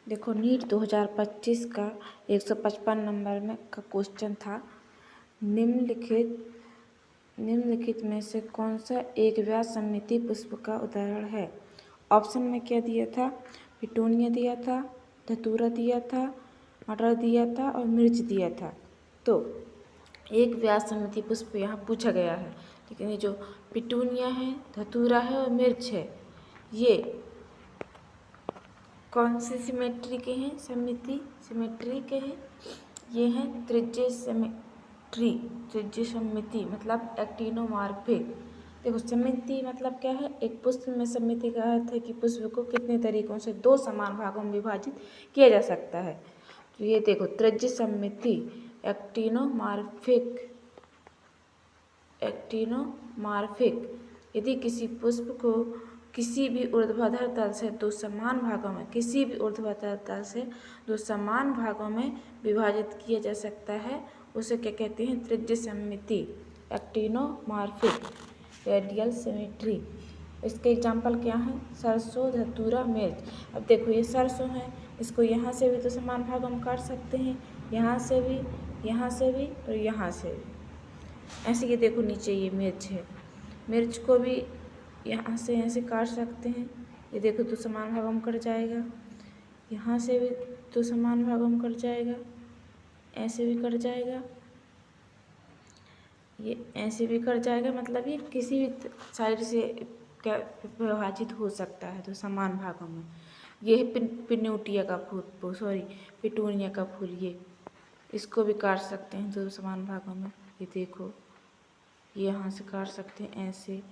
देखो नीट 2025 का 155 नंबर में का क्वेश्चन था, निम्नलिखित में से कौन सा एक व्यास सममिति पुष्प का उदाहरण है। ऑप्शन में क्या दिया था, पिटूनिया दिया था, धतूरा दिया था, मटर दिया था और मिर्च दिया था। तो एक व्यास सममिति पुष्प यहाँ पूछा गया है, लेकिन ये जो पिटूनिया है, धतूरा है और मिर्च है, ये कौन सी सिमेट्री के हैं, सिमेट्री के हैं। ये हैं त्रिज्य सममिति मतलब एक्टिनोमॉर्फिक। देखो सममिति मतलब क्या है, एक पुष्प में सममिति का अर्थ है कि पुष्प को कितने तरीकों से दो समान भागों में विभाजित किया जा सकता है। तो ये देखो त्रिज्य सममिति एक्टिनोमॉर्फिक, यदि किसी पुष्प को किसी भी ऊर्ध्वाधर तल से दो समान भागों में विभाजित किया जा सकता है, उसे क्या कहते हैं, त्रिज्य सममिति एक्टिनोमॉर्फिक रेडियल सिमेट्री। इसके एग्जाम्पल क्या है, सरसों, धतूरा, मिर्च। अब देखो ये सरसों है, इसको यहाँ से भी तो समान भागों में काट सकते हैं, यहाँ से भी और यहाँ से भी। ऐसे ये देखो नीचे ये मिर्च है, मिर्च को भी यहाँ से ऐसे काट सकते हैं। ये देखो तो समान भागों में कट जाएगा, यहाँ से भी तो समान भागों में कट जाएगा, ऐसे भी कट जाएगा, ये ऐसे भी कट जाएगा। मतलब ये किसी भी साइड से क्या विभाजित हो सकता है तो समान भागों में। ये है पिटूनिया का फूल, ये इसको भी काट सकते हैं दो समान भागों में। ये देखो ये यहाँ से काट सकते हैं ऐसे,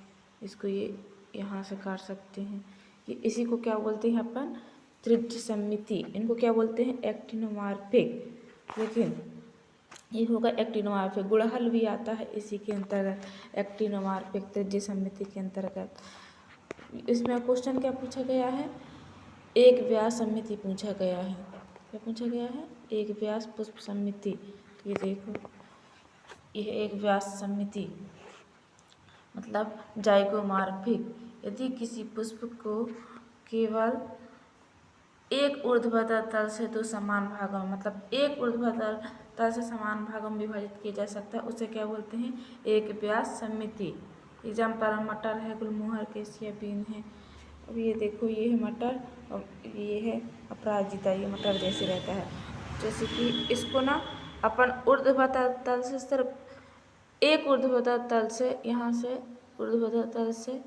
इसको ये यहाँ से काट सकते हैं। ये इसी को क्या बोलते हैं अपन, त्रिज्य सममिति। इनको क्या बोलते हैं, एक्टिनोमॉर्फिक। लेकिन ये होगा एक्टिनोमॉर्फिक। गुड़हल भी आता है इसी के अंतर्गत, एक्टिनोमॉर्फिक त्रिज्य सममिति के अंतर्गत। इसमें क्वेश्चन क्या पूछा गया है, एक व्यास सममिति पूछा गया है। क्या पूछा गया है, एक व्यास पुष्प सममिति। ये देखो यह एक व्यास सममिति मतलब जाइगोमॉर्फिक। यदि किसी पुष्प को केवल एक ऊर्ध्वाधर तल से दो समान भागों में, मतलब एक ऊर्ध्वाधर तल से समान भागों में विभाजित किया जा सकता है, उसे क्या बोलते हैं, एक व्यास सममिति। एग्जाम्पल मटर है, गुलमोहर, केसिया, बीन है। अब ये देखो ये है मटर और ये है अपराजिता, ये मटर जैसे रहता है। जैसे कि इसको ना अपन ऊर्ध्वाधर तल से सिर्फ एक ऊर्ध्वाधर तल से, यहाँ से ऊर्ध्वाधर तल से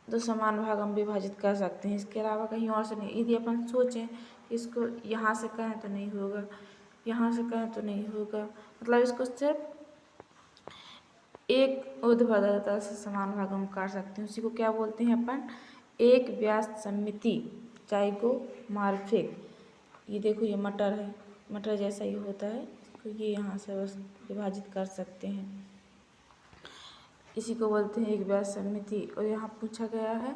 दो समान भागों में विभाजित कर सकते हैं, इसके अलावा कहीं और से नहीं। यदि अपन सोचें कि इसको यहाँ से करें तो नहीं होगा, यहाँ से करें तो नहीं होगा, मतलब इसको सिर्फ एक ऊर्ध्वाधर तल से समान भागों में काट सकते हैं। उसी को क्या बोलते हैं अपन, एक व्यास सममिति जाइगोमॉर्फिक। ये देखो ये मटर है, मटर जैसा ही होता है, इसको ये यहाँ से बस विभाजित कर सकते हैं, इसी को बोलते हैं एक व्यास सममिति। और यहाँ पूछा गया है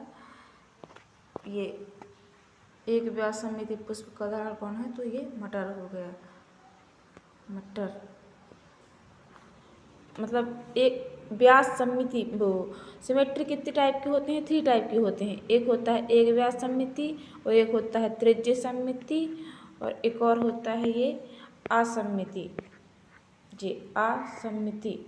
ये एक व्यास सममिति पुष्प का उदाहरण कौन है, तो ये मटर हो गया। मटर मतलब एक व्यास सममिति, वो सिमेट्री कितने टाइप के होते हैं, 3 टाइप के होते हैं। एक होता है एक व्यास सममिति, और एक होता है त्रिज्य सममिति, और एक और होता है ये असममिति। जी असममिति,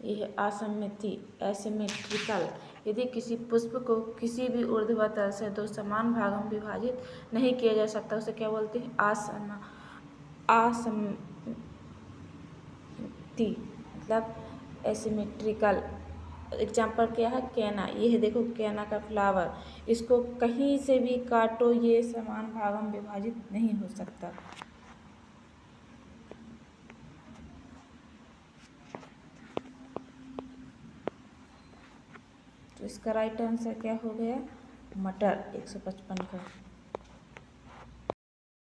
ये है असममिति, एसिमेट्रिकल। यदि किसी पुष्प को किसी भी ऊर्ध्वाधर तल से दो समान भागों में विभाजित नहीं किया जा सकता, उसे क्या बोलते हैं, असममिति मतलब एसिमेट्रिकल। एग्जाम्पल क्या है, कैना। ये है देखो कैना का फ्लावर, इसको कहीं से भी काटो ये समान भागों में विभाजित नहीं हो सकता। तो इसका राइट आंसर क्या हो गया, मटर 155 का।